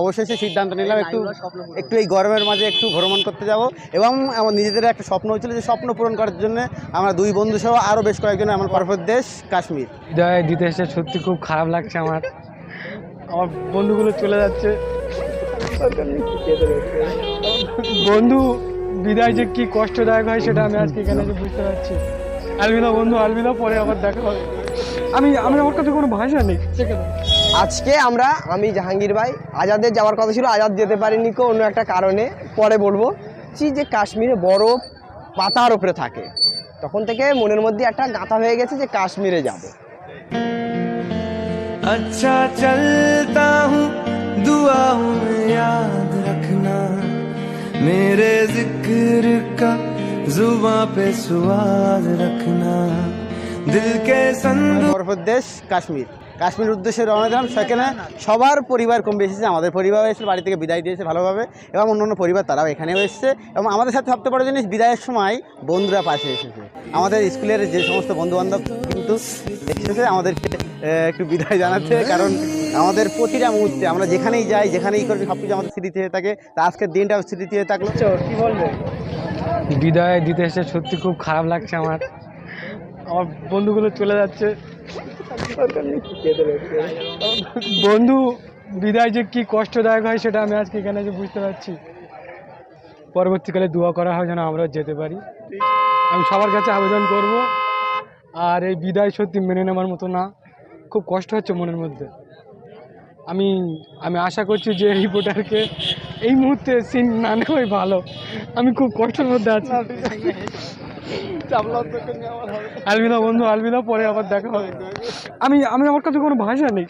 অবশেষে সিদ্ধান্ত নিলাম একটু এই গরমের মাঝে একটু ভ্রমণ করতে যাব এবং আমার নিজেদের একটা স্বপ্ন হচ্ছিল যে স্বপ্ন পূরণ করার জন্য আমরা দুই বন্ধু সহ আরও বেশ কয়েকজন আমার পার্বত্য দেশ কাশ্মীর। বিদায় দিতে এসে সত্যি খুব খারাপ লাগছে আমার বন্ধুগুলো চলে যাচ্ছে। বন্ধু বিদায় যে কি কষ্টদায়ক হয় সেটা আমি আজকে এখানে বুঝতে পারছি। আলবিনা বন্ধু, আলবিনা, পরে আবার দেখা হবে। আমি আমার কাছে কোনো ভাষা নেই। আজকে আমি জাহাঙ্গীর ভাই আজাদের যাওয়ার কথা ছিল, আজাদ যেতে পারিনি অন্য একটা কারণে, পরে বলবো। যে কাশ্মীরে বরফ পাতার উপরে থাকে, তখন থেকে মনের মধ্যে একটা গাঁথা হয়ে গেছে যে কাশ্মীরে যাব। अच्छा चलता हूँ दुआओं में याद रखना, मेरे जिक्र का जुबां पे स्वाद रखना, दिल के পার্বত্য দেশ কাশ্মীর উদ্দেশ্যে রওনা দিলাম। সেখানে সবার পরিবার কম বেশি এসেছে, আমাদের পরিবার এসে বাড়ি থেকে বিদায় দিয়েছে ভালোভাবে, এবং অন্য পরিবার তারাও এখানেও এসেছে। এবং আমাদের সাথে সবচেয়ে বড় জিনিস, বিদায়ের সময় বন্ধুরা পাশে এসেছে। আমাদের স্কুলের যে সমস্ত বন্ধুবান্ধব কিন্তু এসেছে আমাদেরকে একটু বিদায় জানাচ্ছে, কারণ আমাদের প্রতিটা মুহূর্তে আমরা যেখানেই যাই, যেখানেই করি, সব কিছু আমাদের স্মৃতি হয়ে থাকে। তা আজকের দিনটাও স্মৃতি হয়ে থাকলো। কি বলবে? বিদায় দিতে এসে সত্যি খুব খারাপ লাগছে আমার বন্ধুগুলো চলে যাচ্ছে। বন্ধু বিদায় যে কি কষ্টদায়ক হয় সেটা আমি আজকে এখানে বুঝতে পারছি। পরবর্তীকালে দোয়া করা হয় যেন আমরা যেতে পারি, আমি সবার কাছে আবেদন করব। আর এই বিদায় সত্যি মেনে নেওয়ার মতো না, খুব কষ্ট হচ্ছে মনের মধ্যে। আমি আশা করছি যে রিপোর্টারকে এই মুহূর্তে সিন না নেওয়াই ভালো। আমি খুব কষ্টের মধ্যে আছি। আলবিনা বন্ধু, আলবিনা, পরে আবার দেখা হবে। আমি আমার কাছে কোনো ভাষা নেই।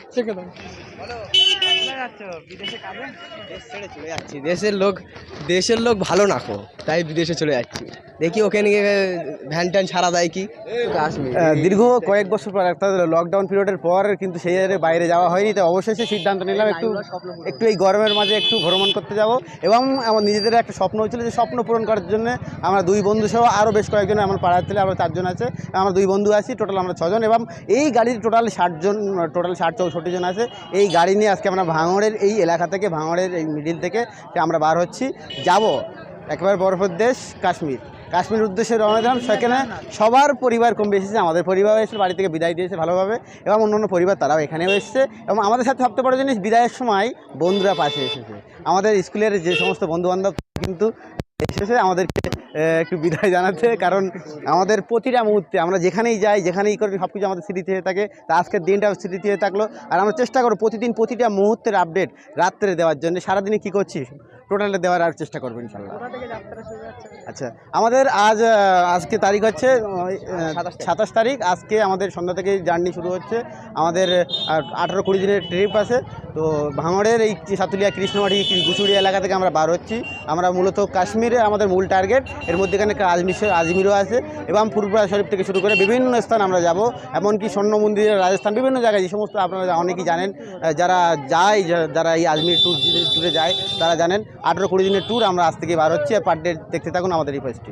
দেশের লোক ভালো না খো, তাই বিদেশে চলে যাচ্ছি। দেখি ওখানে গিয়ে ভ্যান ট্যান ছাড়া দেয় কি। দীর্ঘ কয়েক বছর পর, অর্থাৎ লকডাউন পিরিয়ডের পর কিন্তু সেই বাইরে যাওয়া হয়নি। তো অবশেষে সিদ্ধান্ত নিলাম একটু এই গরমের মাঝে একটু ভ্রমণ করতে যাব এবং আমার নিজেদের একটা স্বপ্ন হচ্ছিল যে স্বপ্ন পূরণ করার জন্য আমরা দুই বন্ধু সহ আরও বেশ কয়েকজন, আমার পাড়ার ছেলে আমরা 4 জন আছে, আমরা দুই বন্ধু আছি, টোটাল আমরা 6 জন। এবং এই গাড়ির টোটাল 60-64 জন আছে। এই গাড়ি নিয়ে আজকে আমরা ভাঙড়ের এই এলাকা থেকে, ভাঙড়ের এই মিডিল থেকে আমরা বার হচ্ছি, যাব একেবারে বরফের দেশ কাশ্মীর উদ্দেশ্যে রওনা দিলাম। সেখানে সবার পরিবার কম বেশি এসেছে, আমাদের পরিবার এসে বাড়ি থেকে বিদায় দিয়েছে ভালোভাবে, এবং অন্য পরিবার তারাও এখানেও এসেছে। এবং আমাদের সাথে সবচেয়ে বড় জিনিস, বিদায়ের সময় বন্ধুরা পাশে এসেছে। আমাদের স্কুলের যে সমস্ত বন্ধুবান্ধব কিন্তু এসেছে আমাদেরকে একটু বিদায় জানাচ্ছে, কারণ আমাদের প্রতিটা মুহূর্তে আমরা যেখানেই যাই, যেখানেই করি, সব কিছু আমাদের স্মৃতি হয়ে থাকে। তা আজকের দিনটাও স্মৃতি হয়ে থাকলো। আর আমরা চেষ্টা করব প্রতিদিন প্রতিটা মুহূর্তের আপডেট রাত্রে দেওয়ার জন্য, সারাদিনে কী করছি টোটালে দেওয়ার আর চেষ্টা করবো ইনশাল্লাহ। আচ্ছা, আমাদের আজকে তারিখ হচ্ছে 27 তারিখ। আজকে আমাদের সন্ধ্যা থেকে জার্নি শুরু হচ্ছে। আমাদের 18-20 দিনের ট্রিপ আছে। তো ভাঙড়ের এই সাতুলিয়া, কৃষ্ণমাটি, গুছুড়ি এলাকা থেকে আমরা বার হচ্ছি। আমরা মূলত কাশ্মীরে আমাদের মূল টার্গেট, এর মধ্যে এখানে আজমিরও আছে, এবং ফুরফুরা শরীফ থেকে শুরু করে বিভিন্ন স্থান আমরা যাব, এমনকি স্বর্ণ মন্দিরের রাজস্থান, বিভিন্ন জায়গায় যে সমস্ত আপনারা অনেকেই জানেন, যারা এই আজমির ট্যুরে যায় তারা জানেন। 18-20 দিনের ট্যুর আমরা আজ থেকে বার হচ্ছি। আর পার ডে দেখতে থাকুন আমাদের এই ফার্স্টে।